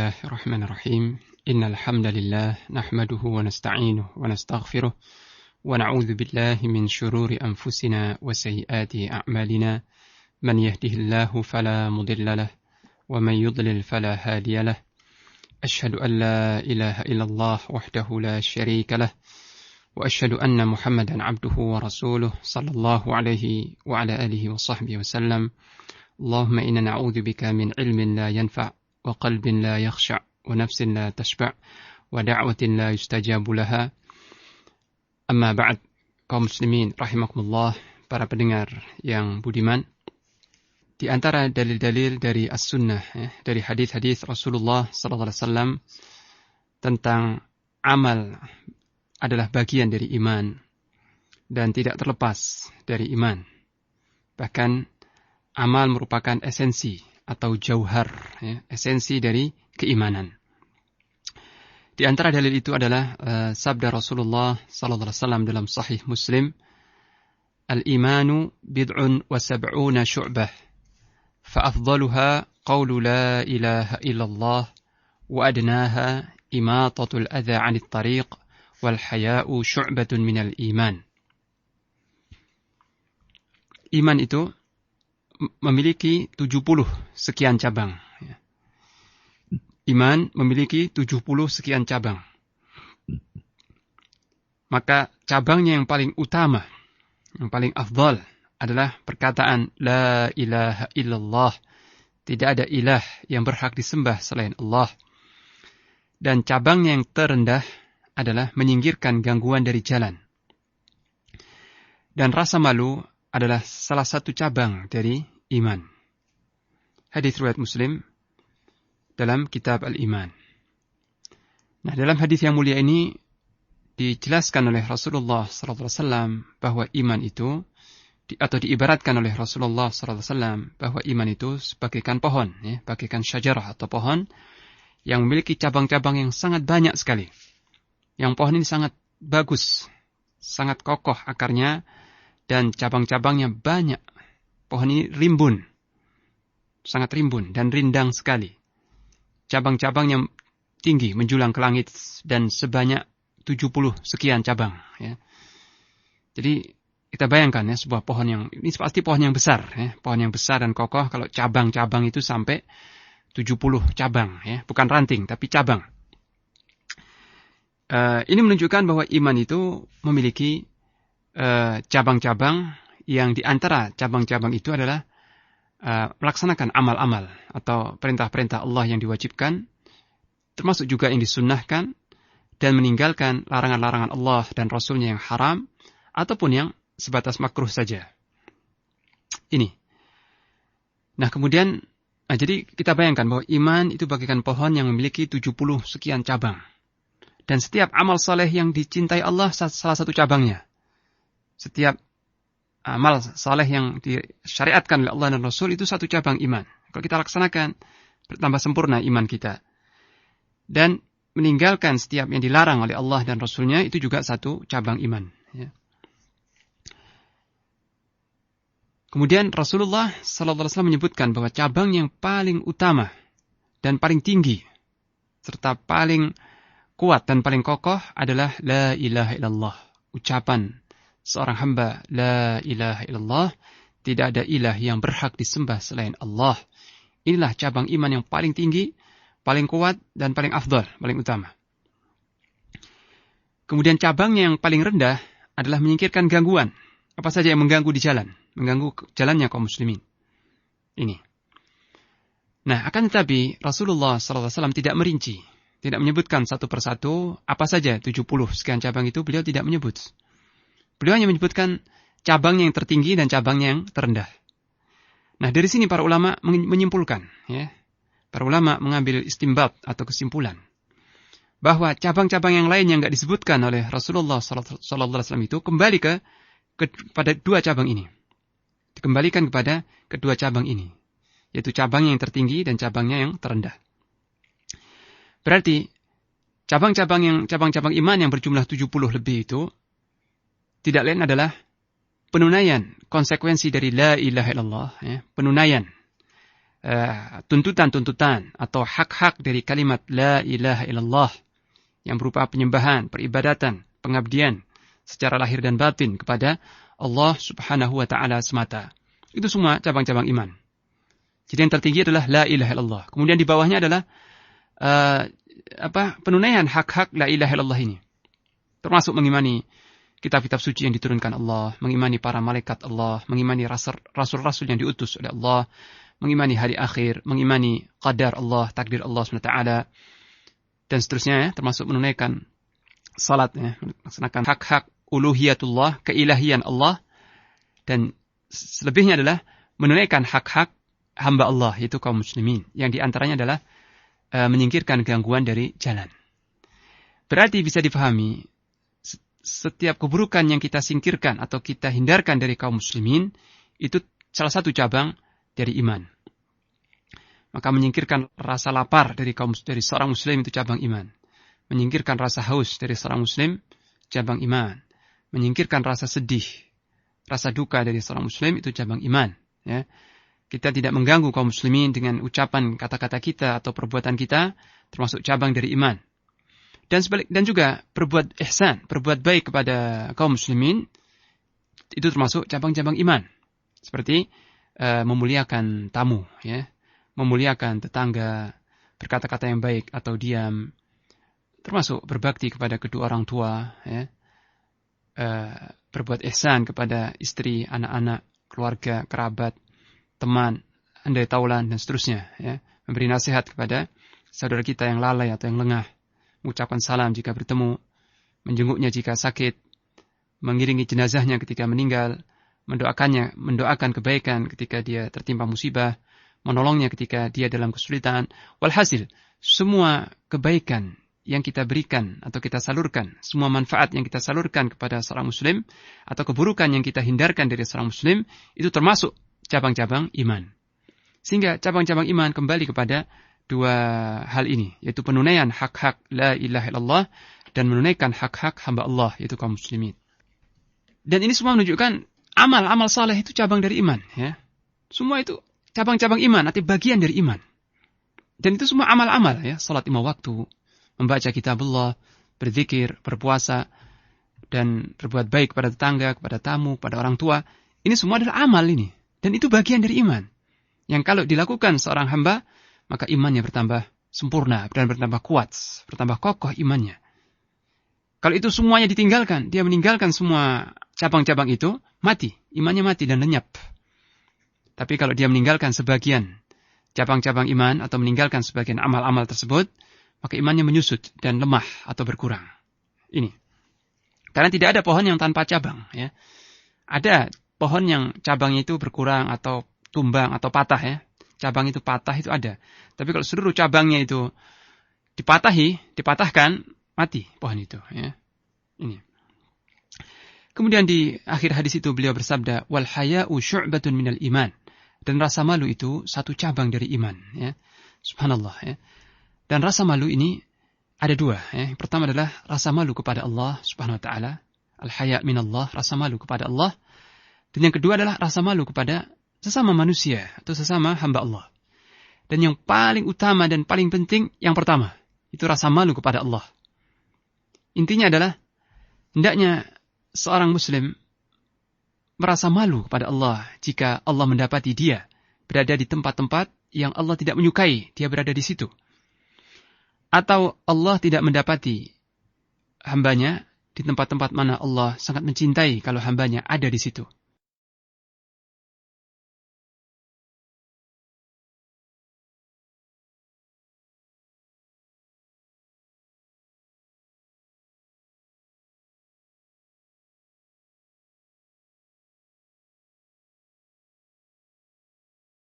Bismillahirrahmanirrahim. Innal hamdalillah nahmaduhu wa nasta'inuhu wa nastaghfiruh wa na'udzu billahi min shururi anfusina wa sayyiati a'malina. Man yahdihillahu fala mudilla lahu wa man yudlil fala hadiya lahu. Ashhadu an la ilaha illallah wahdahu la syarika lahu wa ashhadu anna Muhammadan 'abduhu wa rasuluh sallallahu alaihi wa ala alihi wa sahbihi wasallam. Allahumma inna na'udzu bika min ilmin la yanfa' wa qalbin la yakhsha' wa nafsin la tashba' wa da'watin la yustajabu laha. Amma ba'd, kaum muslimin rahimakumullah, para pendengar yang budiman. Di antara dalil-dalil dari as-sunnah, dari hadis-hadis Rasulullah sallallahu alaihi wasallam tentang amal adalah bagian dari iman dan tidak terlepas dari iman. Bahkan amal merupakan esensi atau jauhar, esensi dari keimanan. Di antara dalil itu adalah sabda Rasulullah sallallahu alaihi wasallam dalam Sahih Muslim, "Al-imanu bid'un wa sab'una syu'bah, fa afdaluha qawlu la ilaha illallah wa adnaha imatatul adha 'anit tariq wal haya'u syu'batun minal iman." Iman itu memiliki 70 sekian cabang. Iman memiliki 70 sekian cabang. Maka cabangnya yang paling utama, yang paling afdal adalah perkataan La ilaha illallah. Tidak ada ilah yang berhak disembah selain Allah. Dan cabangnya yang terendah adalah menyingkirkan gangguan dari jalan. Dan rasa malu adalah salah satu cabang dari iman. Hadis riwayat Muslim dalam kitab Al-Iman. Nah, dalam hadis yang mulia ini dijelaskan oleh Rasulullah sallallahu alaihi wasallam bahwa iman itu atau diibaratkan oleh Rasulullah sallallahu alaihi wasallam bahwa iman itu sebagaikan pohon, bagaikan syajarah atau pohon yang memiliki cabang-cabang yang sangat banyak sekali. Yang pohon ini sangat bagus, sangat kokoh akarnya, dan cabang-cabangnya banyak. Pohon ini rimbun, sangat rimbun dan rindang sekali. Cabang-cabang yang tinggi menjulang ke langit dan sebanyak 70 sekian cabang. Jadi kita bayangkan sebuah pohon yang, ini pasti pohon yang besar. Pohon yang besar dan kokoh kalau cabang-cabang itu sampai 70 cabang. Bukan ranting, tapi cabang. Ini menunjukkan bahwa iman itu memiliki cabang-cabang yang di antara cabang-cabang itu adalah melaksanakan amal-amal atau perintah-perintah Allah yang diwajibkan, termasuk juga yang disunnahkan, dan meninggalkan larangan-larangan Allah dan Rasulnya yang haram, ataupun yang sebatas makruh saja. Ini. Nah, kemudian, jadi kita bayangkan bahwa iman itu bagaikan pohon yang memiliki 70 sekian cabang. Dan setiap amal saleh yang dicintai Allah salah satu cabangnya. Setiap amal saleh yang disyariatkan oleh Allah dan Rasul itu satu cabang iman. Kalau kita laksanakan, bertambah sempurna iman kita. Dan meninggalkan setiap yang dilarang oleh Allah dan Rasulnya itu juga satu cabang iman. Kemudian Rasulullah sallallahu alaihi wasallam menyebutkan bahwa cabang yang paling utama dan paling tinggi serta paling kuat dan paling kokoh adalah La ilaha illallah. Ucapan seorang hamba, La ilaha illallah, tidak ada ilah yang berhak disembah selain Allah. Inilah cabang iman yang paling tinggi, paling kuat, dan paling afdal, paling utama. Kemudian cabangnya yang paling rendah adalah menyingkirkan gangguan. Apa saja yang mengganggu di jalan, mengganggu jalannya kaum muslimin. Ini. Nah, akan tetapi Rasulullah SAW tidak merinci, tidak menyebutkan satu persatu apa saja 70 sekian cabang itu, beliau tidak menyebut. Beliau hanya menyebutkan cabangnya yang tertinggi dan cabangnya yang terendah. Nah, dari sini para ulama menyimpulkan, para ulama mengambil istimbat atau kesimpulan bahwa cabang-cabang yang lain yang enggak disebutkan oleh Rasulullah sallallahu alaihi wasallam itu kembali kepada dua cabang ini. Dikembalikan kepada kedua cabang ini, yaitu cabangnya yang tertinggi dan cabangnya yang terendah. Berarti cabang-cabang iman yang berjumlah 70 lebih itu tidak lain adalah penunaian konsekuensi dari La ilaha illallah, penunaian tuntutan-tuntutan atau hak-hak dari kalimat la ilaha illallah yang berupa penyembahan, peribadatan, pengabdian secara lahir dan batin kepada Allah Subhanahu wa taala semata. Itu semua cabang-cabang iman. Jadi yang tertinggi adalah la ilaha illallah. Kemudian di bawahnya adalah penunaian hak-hak la ilaha illallah ini. Termasuk mengimani kitab-kitab suci yang diturunkan Allah, mengimani para malaikat Allah, mengimani rasul-rasul yang diutus oleh Allah, mengimani hari akhir, mengimani qadar Allah, takdir Allah SWT, dan seterusnya ya, termasuk menunaikan salat ya, melaksanakan hak-hak uluhiyatullah, keilahian Allah, dan selebihnya adalah menunaikan hak-hak hamba Allah, yaitu kaum muslimin, yang diantaranya adalah menyingkirkan gangguan dari jalan. Berarti bisa difahami, setiap keburukan yang kita singkirkan atau kita hindarkan dari kaum muslimin, itu salah satu cabang dari iman. Maka menyingkirkan rasa lapar dari seorang muslim itu cabang iman. Menyingkirkan rasa haus dari seorang muslim, cabang iman. Menyingkirkan rasa sedih, rasa duka dari seorang muslim, itu cabang iman. Ya. Kita tidak mengganggu kaum muslimin dengan ucapan kata-kata kita atau perbuatan kita, termasuk cabang dari iman. Dan juga berbuat ihsan, berbuat baik kepada kaum muslimin, itu termasuk cabang-cabang iman. Seperti memuliakan tamu, ya, memuliakan tetangga, berkata-kata yang baik atau diam, termasuk berbakti kepada kedua orang tua, ya, berbuat ihsan kepada istri, anak-anak, keluarga, kerabat, teman, andai taulan, dan seterusnya. Ya. Memberi nasihat kepada saudara kita yang lalai atau yang lengah, mengucapkan salam jika bertemu, menjenguknya jika sakit, mengiringi jenazahnya ketika meninggal, mendoakan kebaikan ketika dia tertimpa musibah, menolongnya ketika dia dalam kesulitan. Walhasil, semua kebaikan yang kita berikan atau kita salurkan, semua manfaat yang kita salurkan kepada seorang muslim, atau keburukan yang kita hindarkan dari seorang muslim, itu termasuk cabang-cabang iman. Sehingga cabang-cabang iman kembali kepada dua hal ini, yaitu penunaian hak-hak la ilaha illallah dan menunaikan hak-hak hamba Allah, yaitu kaum muslimin. Dan ini semua menunjukkan amal saleh itu cabang dari iman. Ya. Semua itu cabang-cabang iman, atau bagian dari iman. Dan itu semua amal-amal, ya, salat 5 waktu, membaca kitab Allah, berzikir, berpuasa, dan berbuat baik kepada tetangga, kepada tamu, kepada orang tua. Ini semua adalah amal ini. Dan itu bagian dari iman. Yang kalau dilakukan seorang hamba, maka imannya bertambah sempurna dan bertambah kuat, bertambah kokoh imannya. Kalau itu semuanya ditinggalkan, dia meninggalkan semua cabang-cabang itu, mati. Imannya mati dan lenyap. Tapi kalau dia meninggalkan sebagian cabang-cabang iman atau meninggalkan sebagian amal-amal tersebut, maka imannya menyusut dan lemah atau berkurang. Ini. Karena tidak ada pohon yang tanpa cabang. Ya. Ada pohon yang cabangnya itu berkurang atau tumbang atau patah, ya. Cabang itu patah itu ada. Tapi kalau seluruh cabangnya itu dipatahkan, mati pohon itu, ya. Ini. Kemudian di akhir hadis itu beliau bersabda, wal haya'u syu'batun minal iman. Dan rasa malu itu satu cabang dari iman, ya. Subhanallah, ya. Dan rasa malu ini ada dua, ya. Yang pertama adalah rasa malu kepada Allah Subhanahu wa taala, al-haya' minallah, rasa malu kepada Allah. Dan yang kedua adalah rasa malu kepada sesama manusia atau sesama hamba Allah. Dan yang paling utama dan paling penting yang pertama, itu rasa malu kepada Allah. Intinya adalah hendaknya seorang muslim merasa malu kepada Allah jika Allah mendapati dia berada di tempat-tempat yang Allah tidak menyukai, dia berada di situ. Atau Allah tidak mendapati hambanya di tempat-tempat mana Allah sangat mencintai kalau hambanya ada di situ.